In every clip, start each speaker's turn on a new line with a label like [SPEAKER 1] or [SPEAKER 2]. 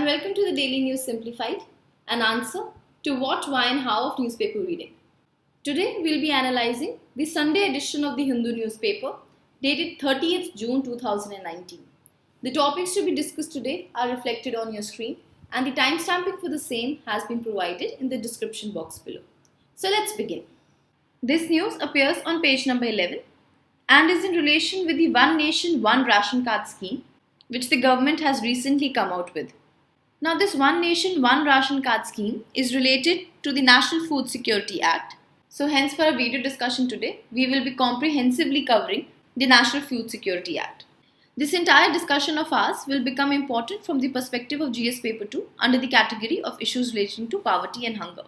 [SPEAKER 1] and welcome to the Daily News Simplified, an answer to what, why and how of newspaper reading. Today we'll be analysing the Sunday edition of the Hindu newspaper dated 30th June 2019. The topics to be discussed today are reflected on your screen and the timestamping for the same has been provided in the description box below. So let's begin. This news appears on page number 11 and is in relation with the One Nation, One Ration Card scheme which the government has recently come out with. Now this One Nation, One Ration Card scheme is related to the National Food Security Act. So hence for our video discussion today, we will be comprehensively covering the National Food Security Act. This entire discussion of ours will become important from the perspective of GS Paper 2 under the category of issues relating to poverty and hunger.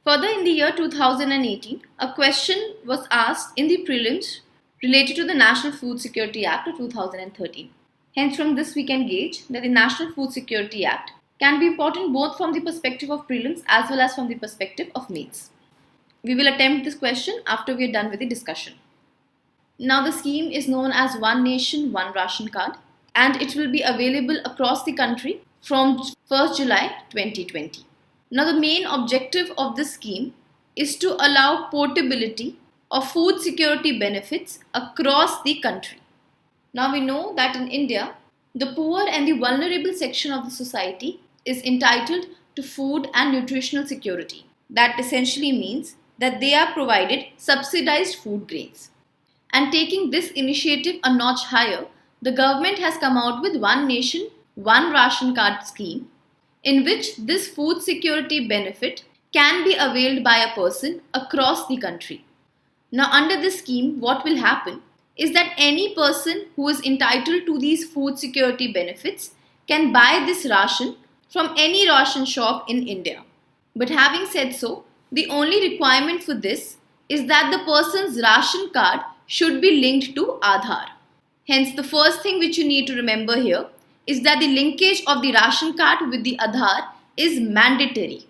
[SPEAKER 1] Further, in the year 2018, a question was asked in the prelims related to the National Food Security Act of 2013. Hence, from this we can gauge that the National Food Security Act can be important both from the perspective of prelims as well as from the perspective of mains. We will attempt this question after we are done with the discussion. Now the scheme is known as One Nation, One Ration Card and it will be available across the country from 1st July 2020. Now the main objective of this scheme is to allow portability of food security benefits across the country. Now we know that in India, the poor and the vulnerable section of the society is entitled to food and nutritional security. That essentially means that they are provided subsidized food grains. And taking this initiative a notch higher, the government has come out with One Nation, One Ration Card scheme in which this food security benefit can be availed by a person across the country. Now under this scheme, what will happen is that any person who is entitled to these food security benefits can buy this ration from any ration shop in India. But having said so, the only requirement for this is that the person's ration card should be linked to Aadhaar. Hence, the first thing which you need to remember here is that the linkage of the ration card with the Aadhaar is mandatory.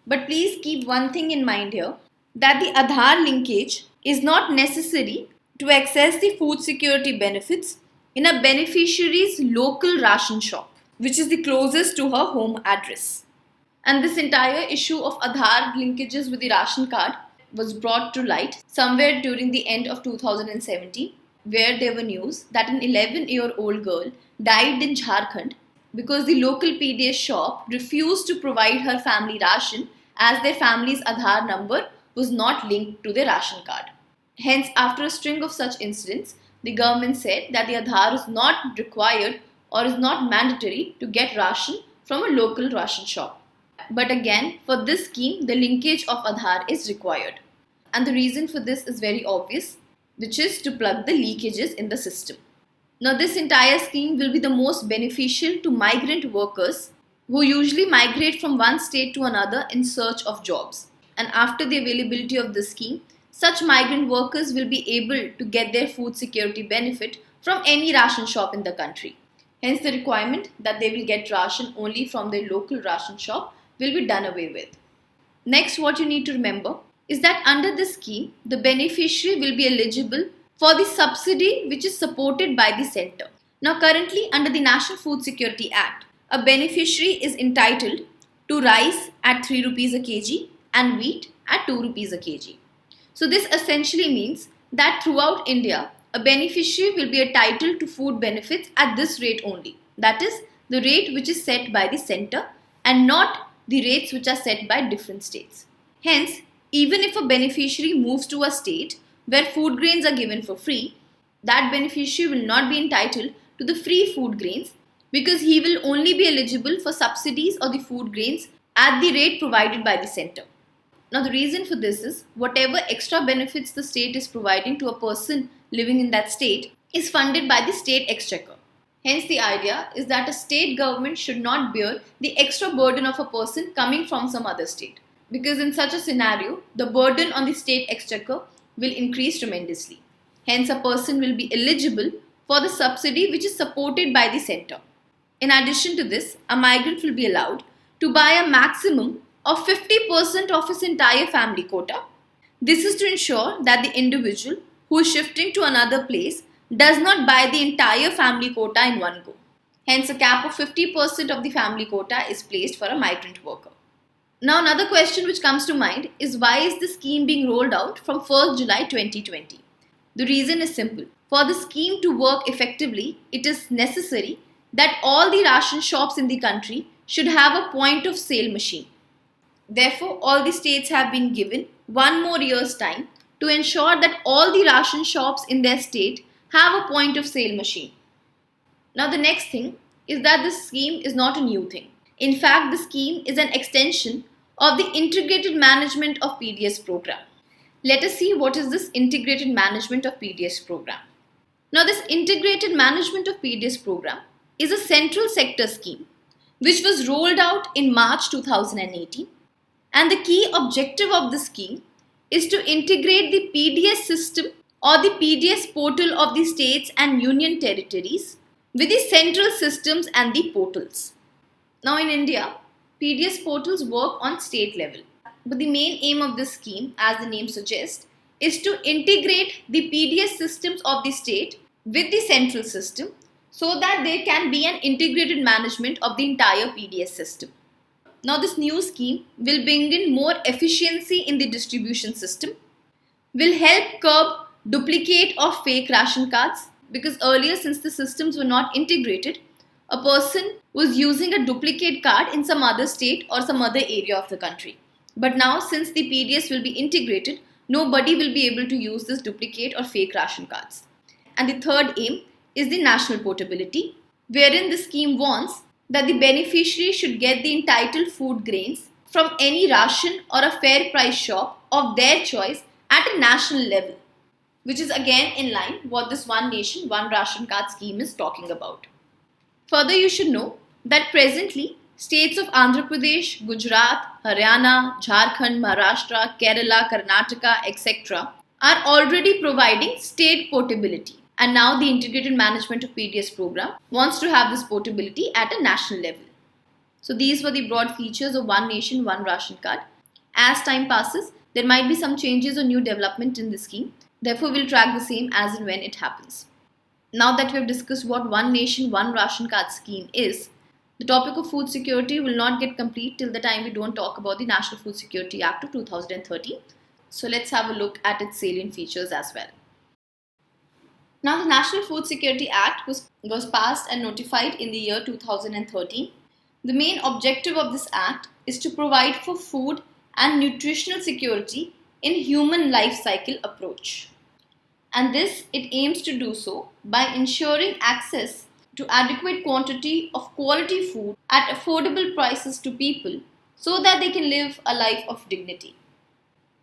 [SPEAKER 1] But please keep one thing in mind here, that the Aadhaar linkage is not necessary to access the food security benefits in a beneficiary's local ration shop, which is the closest to her home address. And this entire issue of Aadhaar linkages with the ration card was brought to light somewhere during the end of 2017, where there were news that an 11-year-old girl died in Jharkhand because the local PDS shop refused to provide her family ration as their family's Aadhaar number was not linked to their ration card. Hence, after a string of such incidents, the government said that the Aadhaar is not required or is not mandatory to get ration from a local ration shop. But again, for this scheme, the linkage of Aadhaar is required. And the reason for this is very obvious, which is to plug the leakages in the system. Now, this entire scheme will be the most beneficial to migrant workers who usually migrate from one state to another in search of jobs. And after the availability of this scheme, such migrant workers will be able to get their food security benefit from any ration shop in the country. Hence, the requirement that they will get ration only from their local ration shop will be done away with. Next, what you need to remember is that under this scheme, the beneficiary will be eligible for the subsidy which is supported by the centre. Now, currently under the National Food Security Act, a beneficiary is entitled to rice at 3 rupees a kg and wheat at 2 rupees a kg. So this essentially means that throughout India, a beneficiary will be entitled to food benefits at this rate only. That is, the rate which is set by the centre and not the rates which are set by different states. Hence, even if a beneficiary moves to a state where food grains are given for free, that beneficiary will not be entitled to the free food grains because he will only be eligible for subsidies or the food grains at the rate provided by the centre. Now the reason for this is whatever extra benefits the state is providing to a person living in that state is funded by the state exchequer. Hence the idea is that a state government should not bear the extra burden of a person coming from some other state. Because in such a scenario, the burden on the state exchequer will increase tremendously. Hence a person will be eligible for the subsidy which is supported by the centre. In addition to this, a migrant will be allowed to buy a maximum of 50% of his entire family quota. This is to ensure that the individual who is shifting to another place does not buy the entire family quota in one go. Hence, a cap of 50% of the family quota is placed for a migrant worker. Now, another question which comes to mind is why is the scheme being rolled out from 1st July 2020? The reason is simple. For the scheme to work effectively, it is necessary that all the ration shops in the country should have a point of sale machine. Therefore, all the states have been given 1 more year's time to ensure that all the ration shops in their state have a point of sale machine. Now, the next thing is that this scheme is not a new thing. In fact, the scheme is an extension of the Integrated Management of PDS program. Let us see what is this Integrated Management of PDS program. Now, this Integrated Management of PDS program is a central sector scheme which was rolled out in March 2018, and the key objective of the scheme is to integrate the PDS system or the PDS portal of the states and union territories with the central systems and the portals. Now in India, PDS portals work on state level, but the main aim of this scheme, as the name suggests, is to integrate the PDS systems of the state with the central system so that there can be an integrated management of the entire PDS system. Now this new scheme will bring in more efficiency in the distribution system, will help curb duplicate or fake ration cards, because earlier, since the systems were not integrated, a person was using a duplicate card in some other state or some other area of the country. But now, since the PDS will be integrated, nobody will be able to use this duplicate or fake ration cards. And the third aim is the national portability, wherein the scheme wants that the beneficiary should get the entitled food grains from any ration or a fair price shop of their choice at a national level, which is again in line what this One Nation, One Ration Card scheme is talking about. Further, you should know that presently, states of Andhra Pradesh, Gujarat, Haryana, Jharkhand, Maharashtra, Kerala, Karnataka, etc. are already providing state portability. And now the Integrated Management of PDS program wants to have this portability at a national level. So these were the broad features of One Nation, One Ration Card. As time passes, there might be some changes or new development in the scheme. Therefore, we'll track the same as and when it happens. Now that we have discussed what One Nation, One Ration Card scheme is, the topic of food security will not get complete till the time we don't talk about the National Food Security Act of 2013. So let's have a look at its salient features as well. Now, the National Food Security Act was passed and notified in the year 2013. The main objective of this act is to provide for food and nutritional security in human life cycle approach. And this, it aims to do so by ensuring access to adequate quantity of quality food at affordable prices to people so that they can live a life of dignity.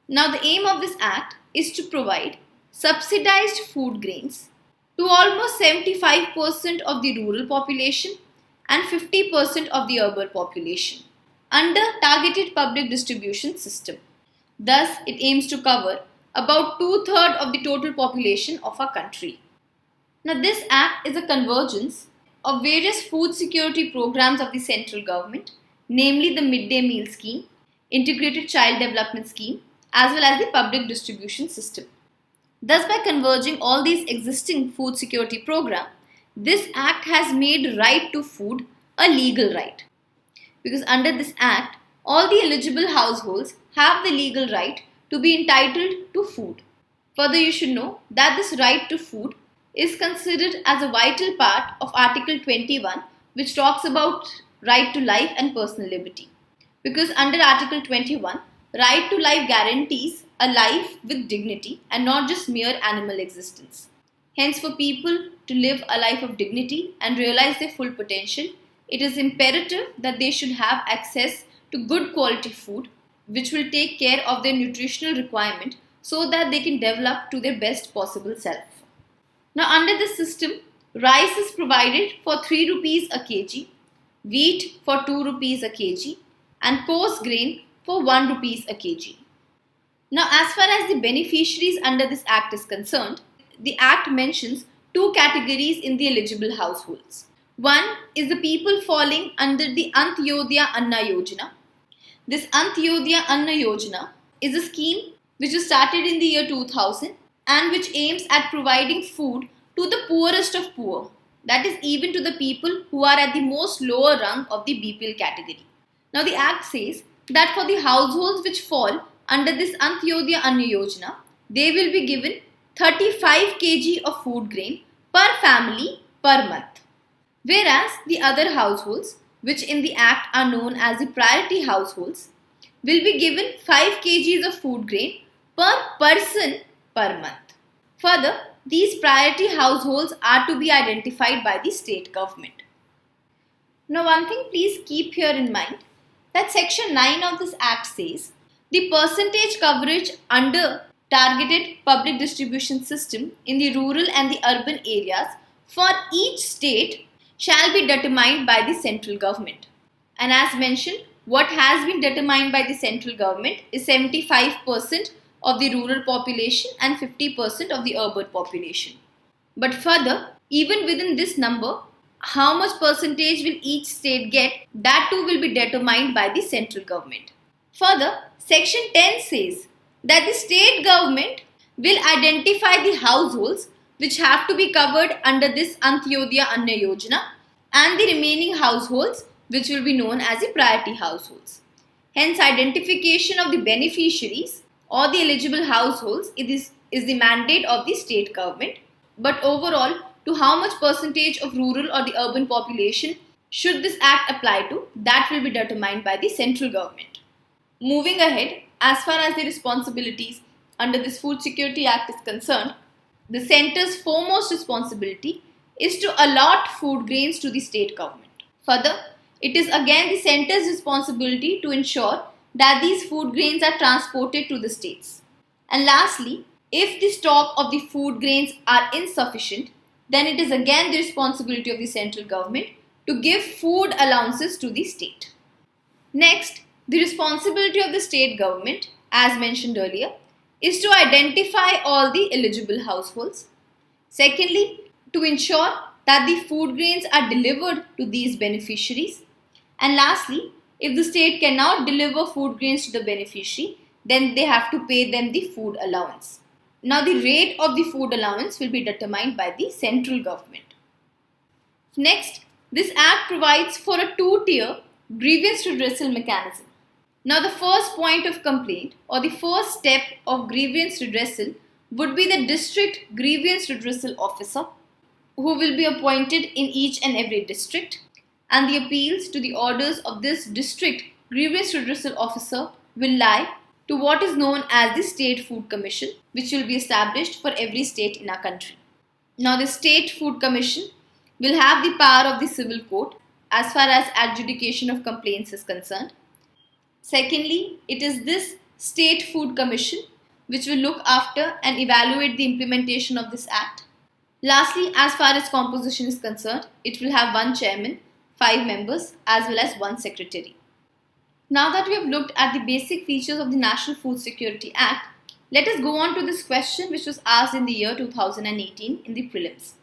[SPEAKER 1] Now, the aim of this act is to provide subsidized food grains to almost 75% of the rural population and 50% of the urban population under targeted public distribution system. Thus, it aims to cover about 2/3 of the total population of our country. Now, this act is a convergence of various food security programs of the central government, namely the Midday Meal Scheme, Integrated Child Development Scheme, as well as the public distribution system. Thus, by converging all these existing food security programs, this act has made right to food a legal right. Because under this act, all the eligible households have the legal right to be entitled to food. Further, you should know that this right to food is considered as a vital part of Article 21, which talks about right to life and personal liberty. Because under Article 21, right to life guarantees a life with dignity and not just mere animal existence. Hence, for people to live a life of dignity and realize their full potential, it is imperative that they should have access to good quality food, which will take care of their nutritional requirement so that they can develop to their best possible self. Now, under this system, rice is provided for 3 rupees a kg, wheat for 2 rupees a kg, and coarse grain for 1 rupees a kg. Now, as far as the beneficiaries under this act is concerned, the act mentions 2 categories in the eligible households. One is the people falling under the Antyodaya Anna Yojana. This Antyodaya Anna Yojana is a scheme which was started in the year 2000 and which aims at providing food to the poorest of poor, that is even to the people who are at the most lower rung of the BPL category. Now the Act says that for the households which fall under this Antyodaya Anna Yojana, they will be given 35 kg of food grain per family per month. Whereas the other households, which in the Act are known as the priority households, will be given 5 kgs of food grain per person per month. Further, these priority households are to be identified by the state government. Now one thing please keep here in mind that section 9 of this Act says the percentage coverage under targeted public distribution system in the rural and the urban areas for each state shall be determined by the central government. And as mentioned, what has been determined by the central government is 75% of the rural population and 50% of the urban population. But further, even within this number, how much percentage will each state get, that too will be determined by the central government. Further, section 10 says that the state government will identify the households which have to be covered under this Antyodaya Anna Yojana and the remaining households which will be known as the priority households. Hence, identification of the beneficiaries or the eligible households is the mandate of the state government. But overall, to how much percentage of rural or the urban population should this Act apply to, that will be determined by the central government. Moving ahead, as far as the responsibilities under this Food Security Act is concerned, the centre's foremost responsibility is to allot food grains to the state government. Further, it is again the centre's responsibility to ensure that these food grains are transported to the states. And lastly, if the stock of the food grains are insufficient, then it is again the responsibility of the central government to give food allowances to the state. Next, the responsibility of the state government, as mentioned earlier, is to identify all the eligible households. Secondly, to ensure that the food grains are delivered to these beneficiaries. And lastly, if the state cannot deliver food grains to the beneficiary, then they have to pay them the food allowance. Now, the rate of the food allowance will be determined by the central government. Next, this Act provides for a two-tier grievance redressal mechanism. Now, the first point of complaint or the first step of grievance redressal would be the district grievance redressal officer, who will be appointed in each and every district, and the appeals to the orders of this district grievance redressal officer will lie to what is known as the State Food Commission, which will be established for every state in our country. Now, the State Food Commission will have the power of the civil court as far as adjudication of complaints is concerned. Secondly, it is this State Food Commission which will look after and evaluate the implementation of this Act. Lastly, as far as composition is concerned, it will have one chairman, 5 members as well as one secretary. Now that we have looked at the basic features of the National Food Security Act, let us go on to this question which was asked in the year 2018 in the prelims.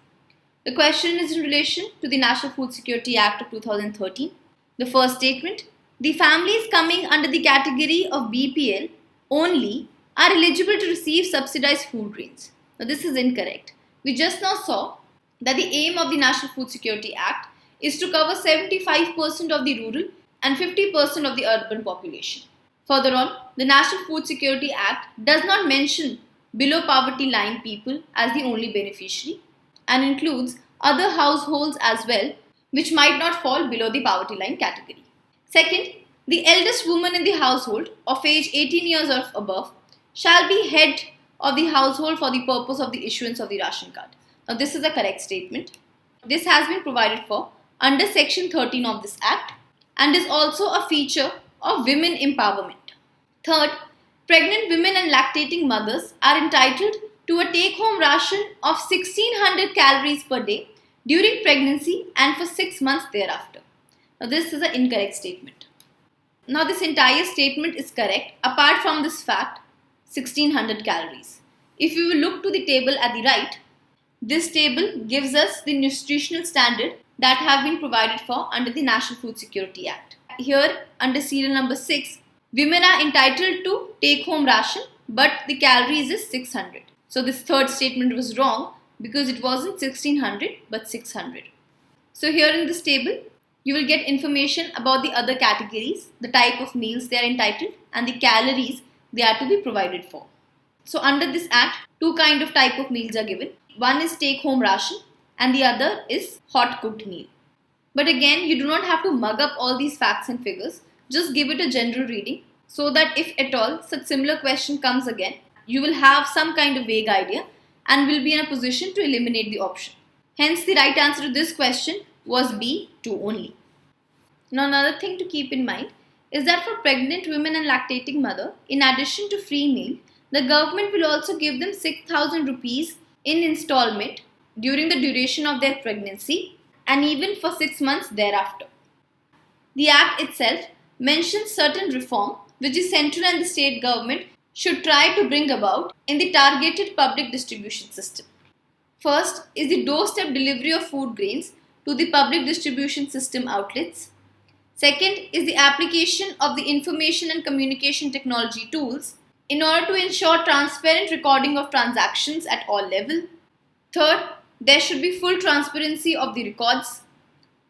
[SPEAKER 1] The question is in relation to the National Food Security Act of 2013. The first statement, the families coming under the category of BPL only are eligible to receive subsidized food grains. Now this is incorrect. We just now saw that the aim of the National Food Security Act is to cover 75% of the rural and 50% of the urban population. Further on, the National Food Security Act does not mention below poverty line people as the only beneficiary and includes other households as well which might not fall below the poverty line category. Second, the eldest woman in the household of age 18 years or above shall be head of the household for the purpose of the issuance of the ration card. Now this is a correct statement. This has been provided for under section 13 of this Act and is also a feature of women empowerment. Third, pregnant women and lactating mothers are entitled to a take-home ration of 1600 calories per day during pregnancy and for 6 months thereafter. Now this is an incorrect statement. Now this entire statement is correct apart from this fact 1600 calories. If you will look to the table at the right, this table gives us the nutritional standard that have been provided for under the National Food Security Act. Here under serial number 6, women are entitled to take home ration but the calories is 600. So this third statement was wrong because it wasn't 1600 but 600. So here in this table, you will get information about the other categories, the type of meals they are entitled, and the calories they are to be provided for. So under this act, two kind of type of meals are given. One is take-home ration and the other is hot cooked meal. But again, you do not have to mug up all these facts and figures. Just give it a general reading so that if at all such similar question comes again, you will have some kind of vague idea and will be in a position to eliminate the option. Hence, the right answer to this question was B, 2 only. Now, another thing to keep in mind is that for pregnant women and lactating mother, in addition to free meal, the government will also give them 6,000 rupees in installment during the duration of their pregnancy and even for 6 months thereafter. The Act itself mentions certain reform which the central and the state government should try to bring about in the targeted public distribution system. First is the doorstep delivery of food grains to the public distribution system outlets. Second is the application of the information and communication technology tools in order to ensure transparent recording of transactions at all levels. Third, there should be full transparency of the records.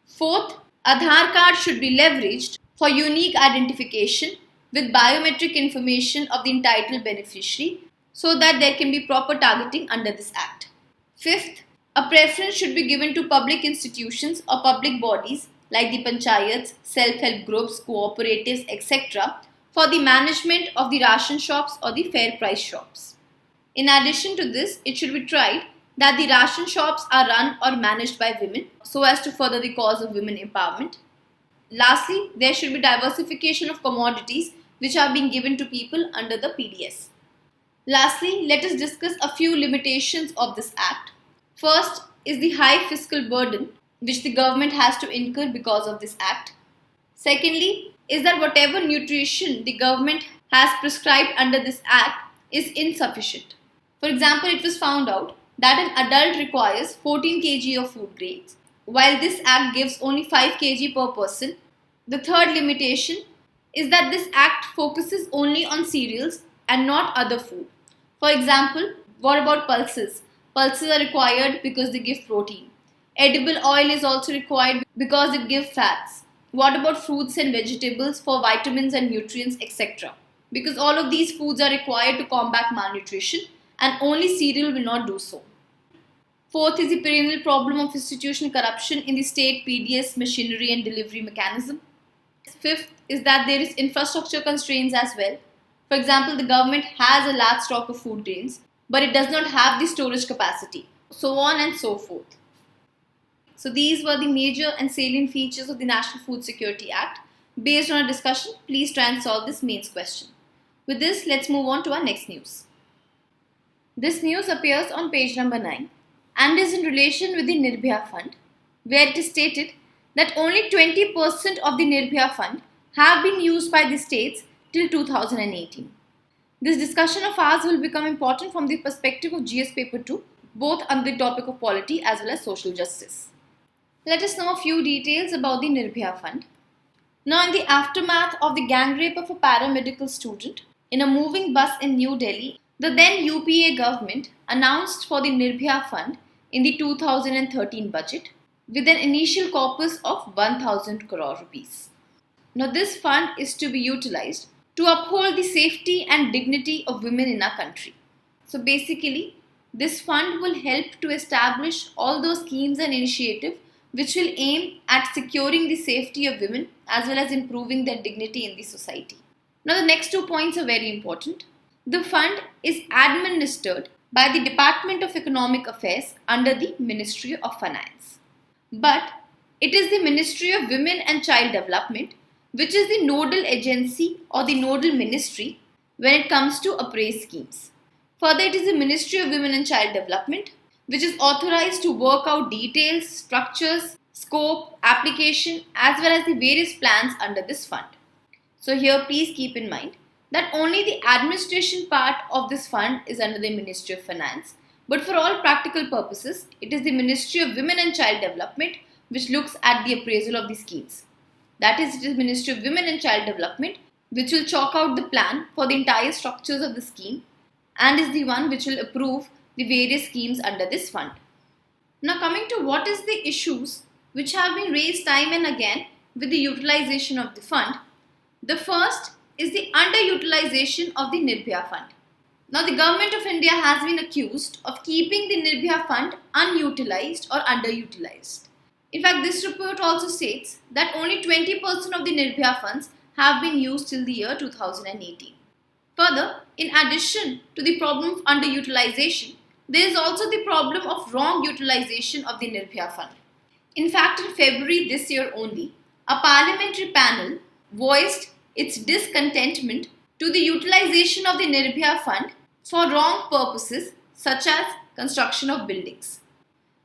[SPEAKER 1] Fourth, Aadhaar card should be leveraged for unique identification with biometric information of the entitled beneficiary so that there can be proper targeting under this Act. Fifth, a preference should be given to public institutions or public bodies like the panchayats, self-help groups, cooperatives, etc. for the management of the ration shops or the fair price shops. In addition to this, it should be tried that the ration shops are run or managed by women so as to further the cause of women empowerment. Lastly, there should be diversification of commodities which are being given to people under the PDS. Lastly, let us discuss a few limitations of this Act. First is the high fiscal burden which the government has to incur because of this Act. Secondly, is that whatever nutrition the government has prescribed under this Act is insufficient. For example, it was found out that an adult requires 14 kg of food grains, while this Act gives only 5 kg per person. The third limitation is that this Act focuses only on cereals and not other food. For example, what about pulses? Pulses are required because they give protein. Edible oil is also required because it gives fats. What about fruits and vegetables for vitamins and nutrients, etc.? Because all of these foods are required to combat malnutrition and only cereal will not do so. Fourth is the perennial problem of institutional corruption in the state PDS machinery and delivery mechanism. Fifth is that there is infrastructure constraints as well. For example, the government has a large stock of food grains, but it does not have the storage capacity, so on and so forth. So these were the major and salient features of the National Food Security Act. Based on our discussion, please try and solve this mains question. With this, let's move on to our next news. This news appears on page number 9 and is in relation with the Nirbhaya fund, where it is stated that only 20% of the Nirbhaya fund have been used by the states till 2018. This discussion of ours will become important from the perspective of GS Paper 2, both under the topic of polity as well as social justice. Let us know a few details about the Nirbhaya fund. Now, in the aftermath of the gang rape of a paramedical student in a moving bus in New Delhi, the then UPA government announced for the Nirbhaya fund in the 2013 budget with an initial corpus of 1,000 crore rupees. Now, this fund is to be utilized to uphold the safety and dignity of women in our country. So basically, this fund will help to establish all those schemes and initiatives which will aim at securing the safety of women as well as improving their dignity in the society. Now, the next 2 points are very important. The fund is administered by the Department of Economic Affairs under the Ministry of Finance. But it is the Ministry of Women and Child Development which is the nodal agency or the nodal ministry when it comes to appraise schemes. Further, it is the Ministry of Women and Child Development which is authorized to work out details, structures, scope, application as well as the various plans under this fund. So here please keep in mind that only the administration part of this fund is under the Ministry of Finance, but for all practical purposes, it is the Ministry of Women and Child Development which looks at the appraisal of the schemes. That is, it is Ministry of Women and Child Development which will chalk out the plan for the entire structures of the scheme and is the one which will approve the various schemes under this fund. Now coming to what is the issues which have been raised time and again with the utilization of the fund. The first is the underutilization of the Nirbhaya fund. Now, the government of India has been accused of keeping the Nirbhaya fund unutilized or underutilized. In fact, this report also states that only 20% of the Nirbhaya funds have been used till the year 2018. Further, in addition to the problem of underutilization, there is also the problem of wrong utilization of the Nirbhaya fund. In fact, in February this year only, a parliamentary panel voiced its discontentment to the utilization of the Nirbhaya fund for wrong purposes such as construction of buildings.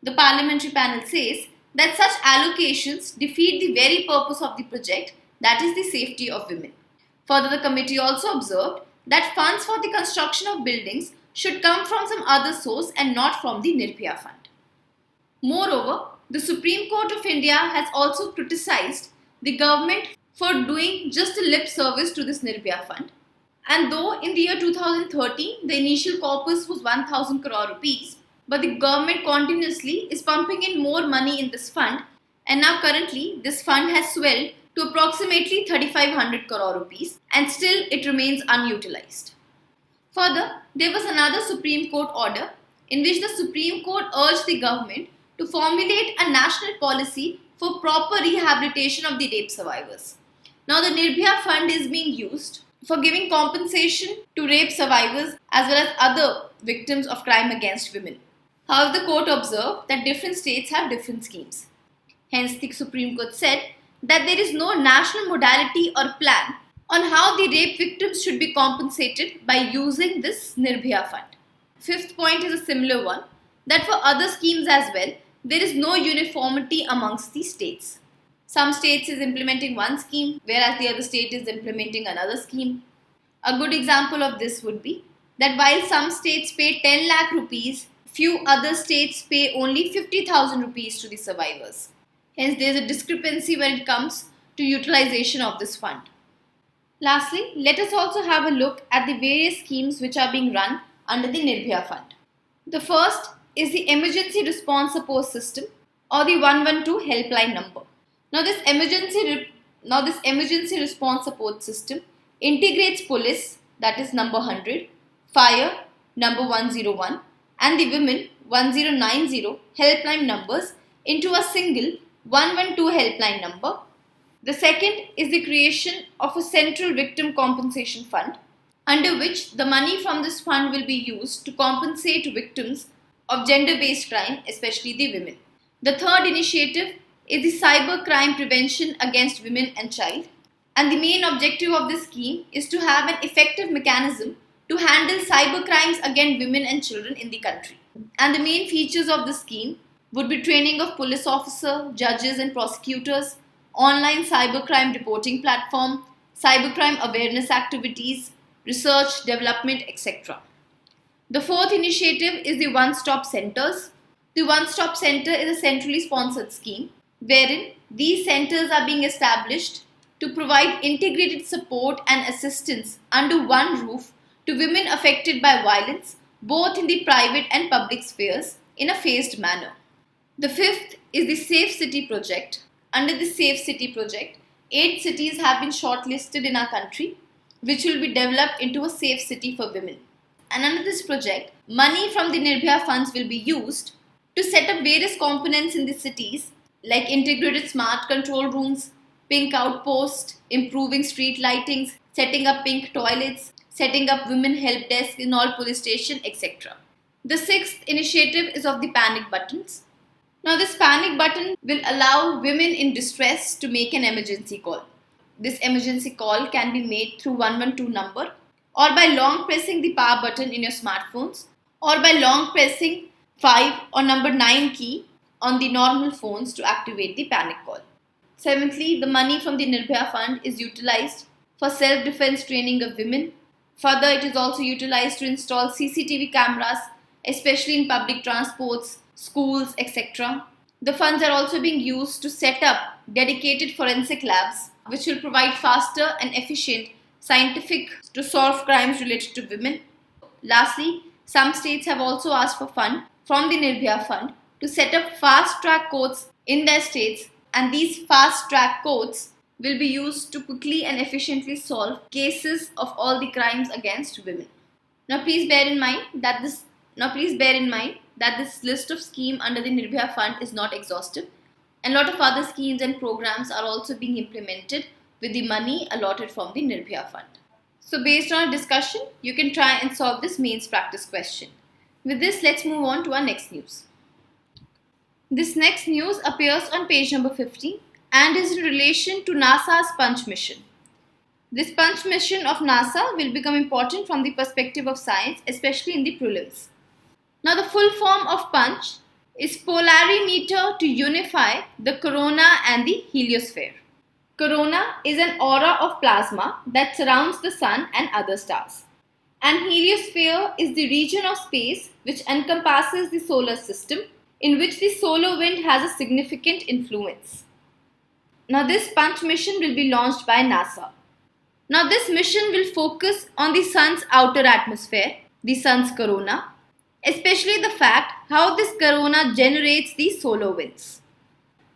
[SPEAKER 1] The parliamentary panel says that such allocations defeat the very purpose of the project, that is the safety of women. Further, the committee also observed that funds for the construction of buildings should come from some other source and not from the Nirbhaya fund. Moreover, the Supreme Court of India has also criticized the government for doing just a lip service to this Nirbhaya fund. And though in the year 2013, the initial corpus was 1,000 crore rupees, but the government continuously is pumping in more money in this fund, and now currently this fund has swelled to approximately 3,500 crore rupees, and still it remains unutilized. Further, there was another Supreme Court order in which the Supreme Court urged the government to formulate a national policy for proper rehabilitation of the rape survivors. Now, the Nirbhaya fund is being used for giving compensation to rape survivors as well as other victims of crime against women. However, the court observed that different states have different schemes. Hence, the Supreme Court said that there is no national modality or plan on how the rape victims should be compensated by using this Nirbhaya fund. Fifth point is a similar one, that for other schemes as well, there is no uniformity amongst the states. Some states is implementing one scheme, whereas the other state is implementing another scheme. A good example of this would be that while some states pay 10 lakh rupees, few other states pay only 50,000 rupees to the survivors. Hence, there is a discrepancy when it comes to utilization of this fund. Lastly, let us also have a look at the various schemes which are being run under the Nirbhaya fund. The first is the Emergency Response Support System or the 112 helpline number. Now this emergency response support system integrates police, that is number 100, fire, number 101, and the women 1090 helpline numbers into a single 112 helpline number. The second is the creation of a central victim compensation fund, under which the money from this fund will be used to compensate victims of gender-based crime, especially the women. The third initiative is the cyber crime prevention against women and child, and the main objective of this scheme is to have an effective mechanism to handle cyber crimes against women and children in the country. And the main features of this scheme would be training of police officers, judges and prosecutors, online cybercrime reporting platform, cybercrime awareness activities, research, development, etc. The fourth initiative is the one-stop centers. The one-stop center is a centrally sponsored scheme wherein these centers are being established to provide integrated support and assistance under one roof to women affected by violence, both in the private and public spheres, in a phased manner. The fifth is the Safe City project. Under the Safe City project, 8 cities have been shortlisted in our country, which will be developed into a safe city for women. And under this project, money from the Nirbhaya funds will be used to set up various components in the cities like integrated smart control rooms, pink outpost, improving street lightings, setting up pink toilets, setting up women help desk in all police stations, etc. The sixth initiative is of the panic buttons. Now this panic button will allow women in distress to make an emergency call. This emergency call can be made through 112 number or by long pressing the power button in your smartphones or by long pressing 5 or number 9 key on the normal phones to activate the panic call. Seventhly, the money from the Nirbhaya fund is utilized for self-defense training of women. Further, it is also utilized to install CCTV cameras, especially in public transports, schools, etc. The funds are also being used to set up dedicated forensic labs, which will provide faster and efficient scientific to solve crimes related to women. Lastly, some states have also asked for fund from the Nirbhaya fund to set up fast-track courts in their states, and these fast track courts will be used to quickly and efficiently solve cases of all the crimes against women. Now please bear in mind that this list of schemes under the Nirbhaya fund is not exhaustive, and a lot of other schemes and programs are also being implemented with the money allotted from the Nirbhaya fund. So based on a discussion, you can try and solve this mains practice question. With this, let's move on to our next news. This next news appears on page number 50 and is in relation to NASA's Punch mission. This Punch mission of NASA will become important from the perspective of science, especially in the prelims. Now the full form of Punch is polarimeter to unify the corona and the heliosphere. Corona is an aura of plasma that surrounds the sun and other stars. And heliosphere is the region of space which encompasses the solar system, in which the solar wind has a significant influence. Now this Punch mission will be launched by NASA. Now this mission will focus on the sun's outer atmosphere, the sun's corona, especially the fact how this corona generates the solar winds.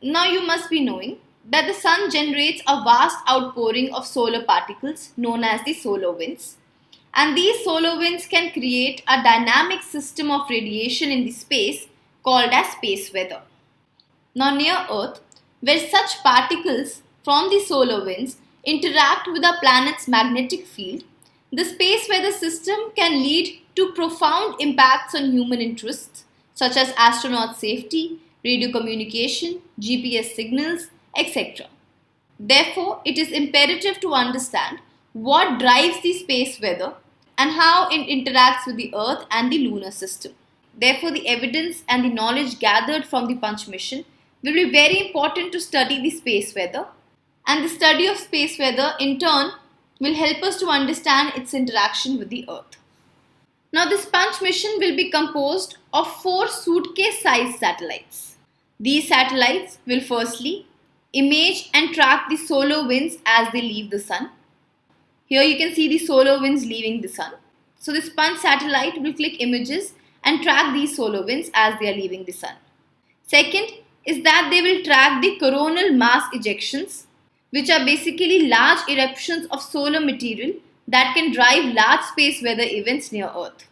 [SPEAKER 1] Now you must be knowing that the sun generates a vast outpouring of solar particles known as the solar winds, and these solar winds can create a dynamic system of radiation in the space called as space weather. Now near Earth, where such particles from the solar winds interact with our planet's magnetic field, the space weather system can lead to profound impacts on human interests such as astronaut safety, radio communication, GPS signals, etc. Therefore, it is imperative to understand what drives the space weather and how it interacts with the Earth and the lunar system. Therefore, the evidence and the knowledge gathered from the Punch mission will be very important to study the space weather, and the study of space weather in turn will help us to understand its interaction with the Earth. Now, this Punch mission will be composed of 4 suitcase-sized satellites. These satellites will firstly image and track the solar winds as they leave the sun. Here you can see the solar winds leaving the sun. So this Punch satellite will click images and track these solar winds as they are leaving the sun. Second is that they will track the coronal mass ejections, which are basically large eruptions of solar material that can drive large space weather events near Earth.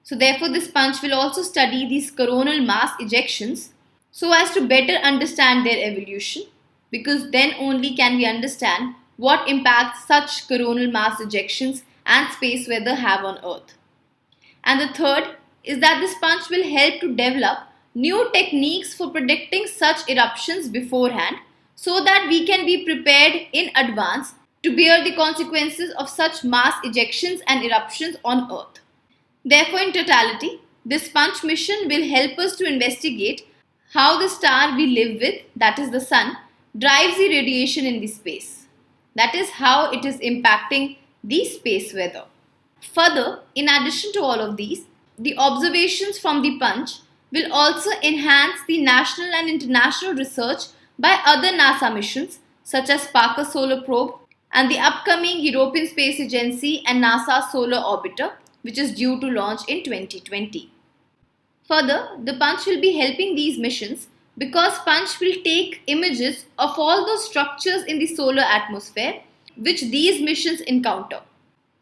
[SPEAKER 1] So therefore this Punch will also study these coronal mass ejections so as to better understand their evolution, because then only can we understand what impacts such coronal mass ejections and space weather have on Earth. And the third is that this Punch will help to develop new techniques for predicting such eruptions beforehand, so that we can be prepared in advance to bear the consequences of such mass ejections and eruptions on Earth. Therefore, in totality, this Punch mission will help us to investigate how the star we live with, that is the sun, drives the radiation in the space. That is how it is impacting the space weather. Further, in addition to all of these, the observations from the Punch will also enhance the national and international research by other NASA missions such as Parker Solar Probe and the upcoming European Space Agency and NASA Solar Orbiter, which is due to launch in 2020. Further, the Punch will be helping these missions because Punch will take images of all those structures in the solar atmosphere which these missions encounter.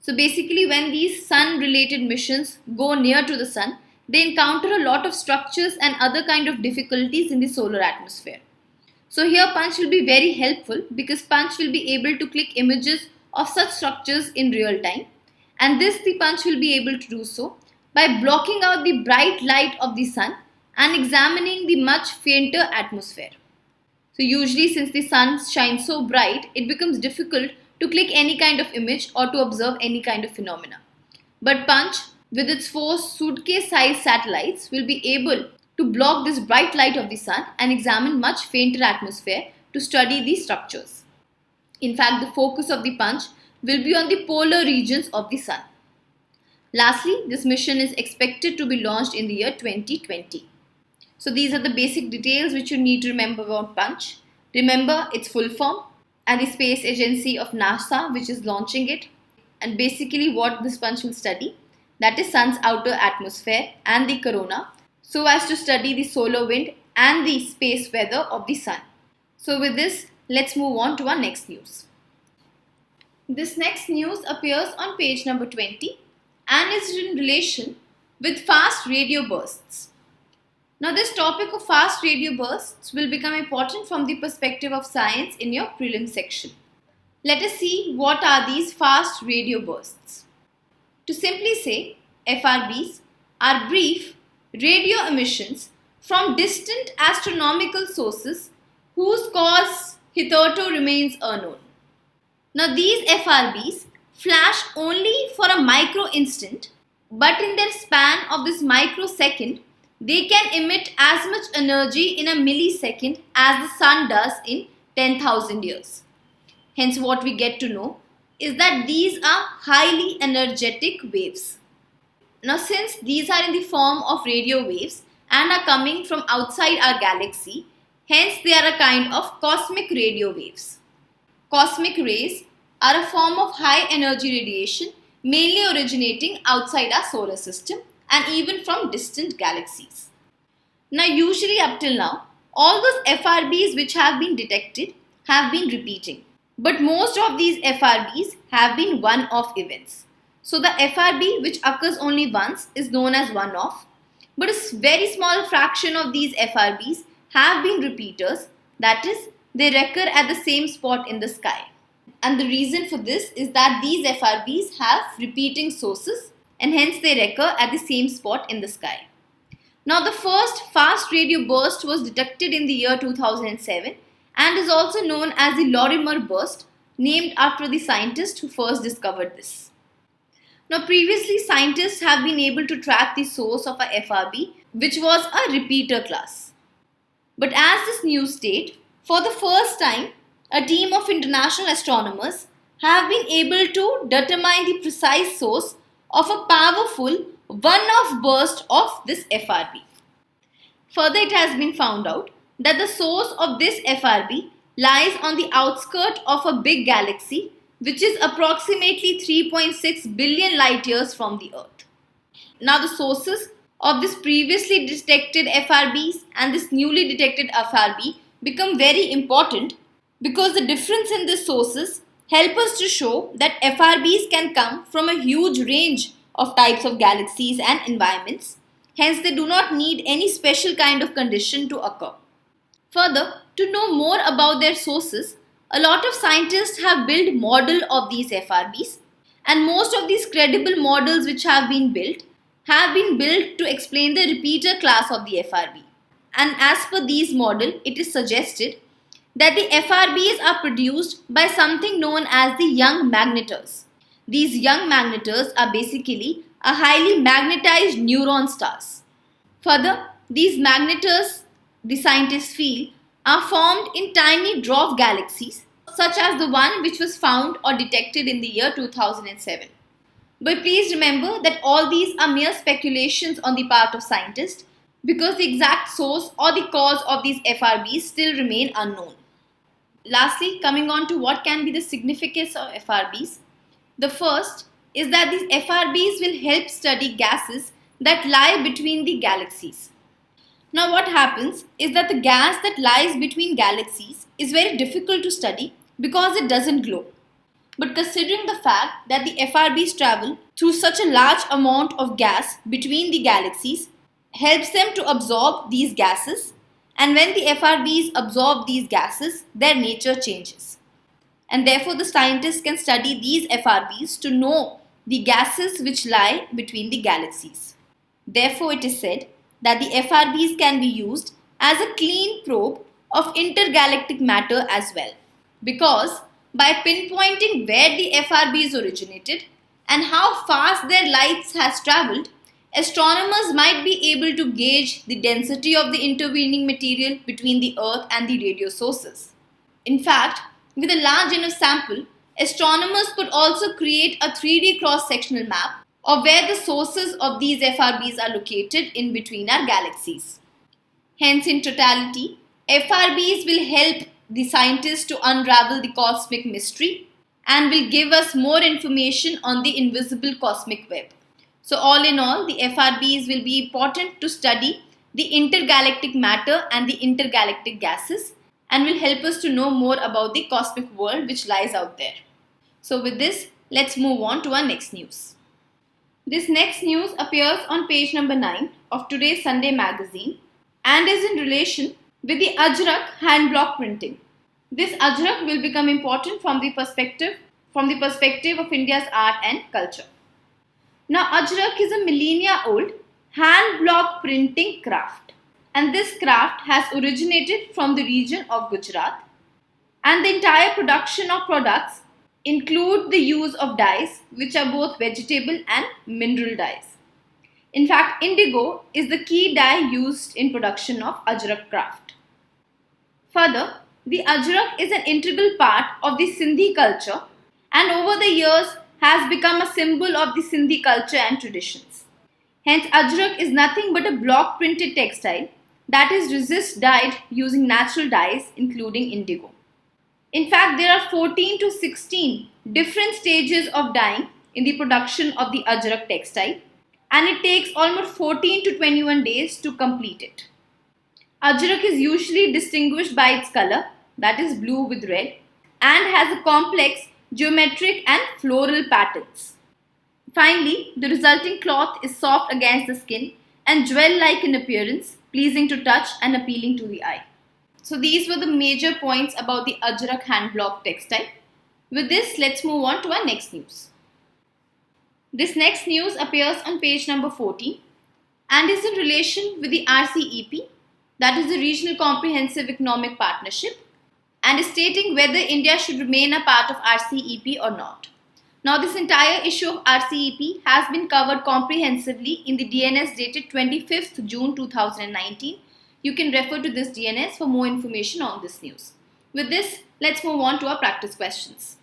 [SPEAKER 1] So basically, when these sun-related missions go near to the sun, they encounter a lot of structures and other kind of difficulties in the solar atmosphere. So here Punch will be very helpful because Punch will be able to click images of such structures in real time, and this the Punch will be able to do so by blocking out the bright light of the sun and examining the much fainter atmosphere. So usually, since the sun shines so bright, it becomes difficult to click any kind of image or to observe any kind of phenomena. But Punch, with its 4 suitcase-sized satellites, will be able to block this bright light of the sun and examine much fainter atmosphere to study these structures. In fact, the focus of the Punch will be on the polar regions of the sun. Lastly, this mission is expected to be launched in the year 2020. So these are the basic details which you need to remember about Punch. Remember its full form and the space agency of NASA which is launching it, and basically what this Punch will study, that is sun's outer atmosphere and the corona, so as to study the solar wind and the space weather of the sun. So with this, let's move on to our next news. This next news appears on page number 20 and is in relation with fast radio bursts. Now this topic of fast radio bursts will become important from the perspective of science in your prelim section. Let us see what are these fast radio bursts. To simply say, FRBs are brief radio emissions from distant astronomical sources whose cause hitherto remains unknown. Now these FRBs flash only for a micro instant, but in their span of this microsecond, they can emit as much energy in a millisecond as the sun does in 10,000 years. Hence what we get to know is that these are highly energetic waves. Now since these are in the form of radio waves and are coming from outside our galaxy, hence they are a kind of cosmic radio waves. Cosmic rays are a form of high energy radiation mainly originating outside our solar system and even from distant galaxies. Now usually up till now, all those FRBs which have been detected have been repeating. But most of these FRBs have been one-off events. So the FRB which occurs only once is known as one-off. But a very small fraction of these FRBs have been repeaters, that is, they recur at the same spot in the sky. And the reason for this is that these FRBs have repeating sources and hence they recur at the same spot in the sky. Now the first fast radio burst was detected in the year 2007 and is also known as the Lorimer burst, named after the scientist who first discovered this. Now previously scientists have been able to track the source of a FRB, which was a repeater class. But as this news states, for the first time, a team of international astronomers have been able to determine the precise source of a powerful one-off burst of this FRB. Further, it has been found out that the source of this FRB lies on the outskirts of a big galaxy which is approximately 3.6 billion light years from the Earth. Now the sources of this previously detected FRBs and this newly detected FRB become very important because the difference in the sources help us to show that FRBs can come from a huge range of types of galaxies and environments. Hence, they do not need any special kind of condition to occur. Further, to know more about their sources, a lot of scientists have built models of these FRBs, and most of these credible models which have been built to explain the repeater class of the FRB. And as per these models, it is suggested that the FRBs are produced by something known as the young magnetars. These young magnetars are basically a highly magnetized neutron stars. Further, these magnetars, the scientists feel, are formed in tiny dwarf galaxies such as the one which was found or detected in the year 2007. But please remember that all these are mere speculations on the part of scientists because the exact source or the cause of these FRBs still remain unknown. Lastly, coming on to what can be the significance of FRBs. The first is that these FRBs will help study gases that lie between the galaxies. Now what happens is that the gas that lies between galaxies is very difficult to study because it doesn't glow. But considering the fact that the FRBs travel through such a large amount of gas between the galaxies helps them to absorb these gases, and when the FRBs absorb these gases, their nature changes. And therefore the scientists can study these FRBs to know the gases which lie between the galaxies. Therefore it is said that the FRBs can be used as a clean probe of intergalactic matter as well, because by pinpointing where the FRBs originated and how fast their lights has travelled, astronomers might be able to gauge the density of the intervening material between the Earth and the radio sources. In fact, with a large enough sample, astronomers could also create a 3D cross-sectional map of where the sources of these FRBs are located in between our galaxies. Hence, in totality, FRBs will help the scientists to unravel the cosmic mystery and will give us more information on the invisible cosmic web. So all in all, the FRBs will be important to study the intergalactic matter and the intergalactic gases, and will help us to know more about the cosmic world which lies out there. So with this, let's move on to our next news. This next news appears on page number 9 of today's Sunday magazine and is in relation with the Ajrak hand block printing. This Ajrak will become important from the perspective of India's art and culture. Now, Ajrak is a millennia-old hand block printing craft, and this craft has originated from the region of Gujarat, and the entire production of products include the use of dyes which are both vegetable and mineral dyes. In fact, indigo is the key dye used in production of Ajrak craft. Further, the Ajrak is an integral part of the Sindhi culture and over the years has become a symbol of the Sindhi culture and traditions. Hence, Ajrak is nothing but a block printed textile that is resist dyed using natural dyes including indigo. In fact, there are 14 to 16 different stages of dyeing in the production of the Ajrak textile, and it takes almost 14 to 21 days to complete it. Ajrak is usually distinguished by its color, that is blue with red, and has a complex geometric and floral patterns. Finally, the resulting cloth is soft against the skin and jewel-like in appearance, pleasing to touch and appealing to the eye. So these were the major points about the Ajrak hand block textile. With this, let's move on to our next news. This next news appears on page number 14 and is in relation with the RCEP, that is the Regional Comprehensive Economic Partnership, and is stating whether India should remain a part of RCEP or not. Now, this entire issue of RCEP has been covered comprehensively in the DNS dated 25th June 2019. You can refer to this DNS for more information on this news. With this, let's move on to our practice questions.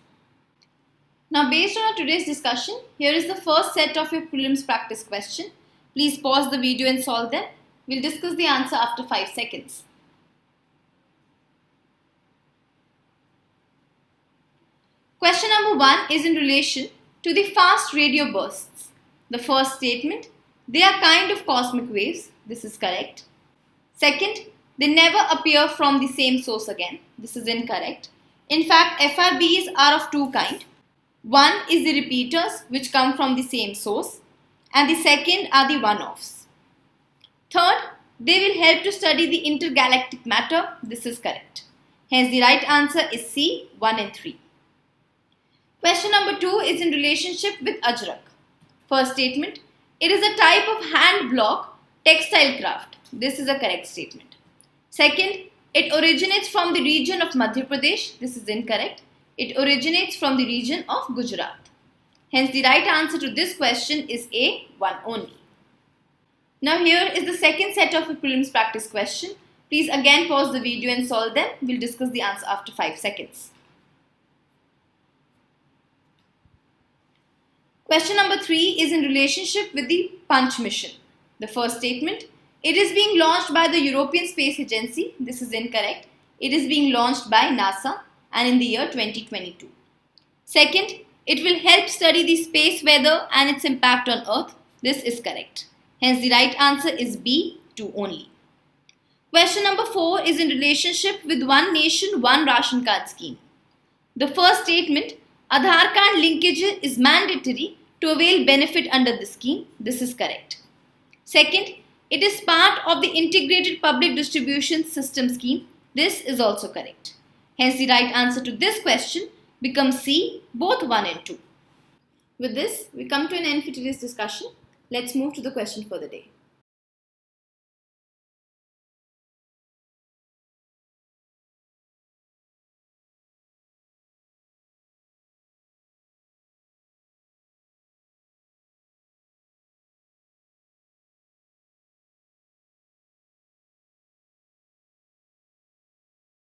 [SPEAKER 1] Now, based on our today's discussion, here is the first set of your prelims practice question. Please pause the video and solve them. We'll discuss the answer after 5 seconds. Question number 1 is in relation to the fast radio bursts. The first statement, they are kind of cosmic waves. This is correct. Second, they never appear from the same source again. This is incorrect. In fact, FRBs are of two kinds. One is the repeaters which come from the same source, and the second are the one-offs. Third, they will help to study the intergalactic matter. This is correct. Hence, the right answer is C, 1 and 3. Question number 2 is in relationship with Ajrak. First statement, it is a type of hand block textile craft. This is a correct statement. Second, it originates from the region of Madhya Pradesh. This is incorrect. It originates from the region of Gujarat. Hence, the right answer to this question is A, 1 only. Now, here is the second set of a prelims practice question. Please again pause the video and solve them. We'll discuss the answer after 5 seconds. Question number 3 is in relationship with the Punch mission. The first statement, it is being launched by the European Space Agency. This is incorrect. It is being launched by NASA and in the year 2022. Second, it will help study the space weather and its impact on Earth. This is correct. Hence, the right answer is B, 2 only. Question number 4 is in relationship with One Nation, One Ration Card scheme. The first statement, Aadhaar card linkage is mandatory to avail benefit under the scheme. This is correct. Second, it is part of the Integrated Public Distribution System scheme. This is also correct. Hence, the right answer to this question becomes C, both 1 and 2. With this, we come to an end for today's discussion. Let's move to the question for the day.